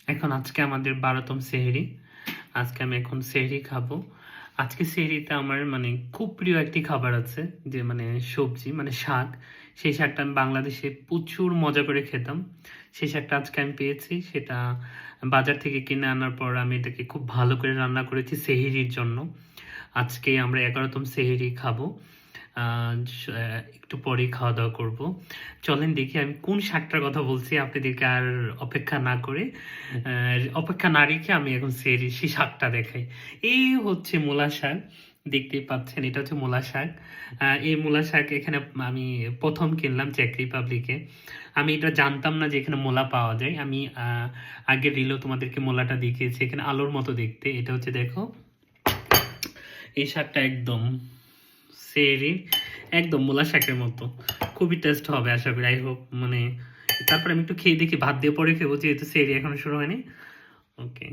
এখন আজকে আমাদের 12তম সেহরি। আজকে আমি এখন সেহরি খাবো। আজকে সেহরিতে আমার মানে খুব প্রিয় একটি খাবার আছে, যে মানে সবজি মানে শাক। সেই শাকটা আমি বাংলাদেশে প্রচুর মজা করে খেতাম। সেই শাকটা আজকে আমি পেয়েছি, সেটা বাজার থেকে কিনে আনার পর আমি এটাকে খুব ভালো করে রান্না করেছি সেহরির জন্য। আজকে আমরা 11তম সেহরি খাবো। একটু পরেই খাওয়া দাওয়া করব। চলেন দেখি আমি কোন শাকটার কথা বলছি, আপনাদেরকে আর অপেক্ষা না করে অপেক্ষা না রেখে আমি এখন সেই শাকটা দেখাই। এই হচ্ছে মূলা শাক, দেখতেই পাচ্ছেন এটা হচ্ছে মূলা শাক। এই মূলা শাক এখানে আমি প্রথম কিনলাম চেক রিপাবলিকে। আমি এটা জানতাম না যে এখানে মূলা পাওয়া যায়। আমি আগের রিলেও তোমাদেরকে মূলাটা দেখিয়েছি, এখানে আলুর মতো দেখতে। এটা হচ্ছে দেখো, এই শাকটা একদম সেরি, একদম মূলা শাকের মতো। খুবই টেস্ট হবে আশা করি, আই হোপ। মানে তারপর আমি একটু খেয়ে দেখি, ভাত দিয়ে পরে খেবো, যেহেতু সেরি এখনো শুরু হয়নি। ওকে।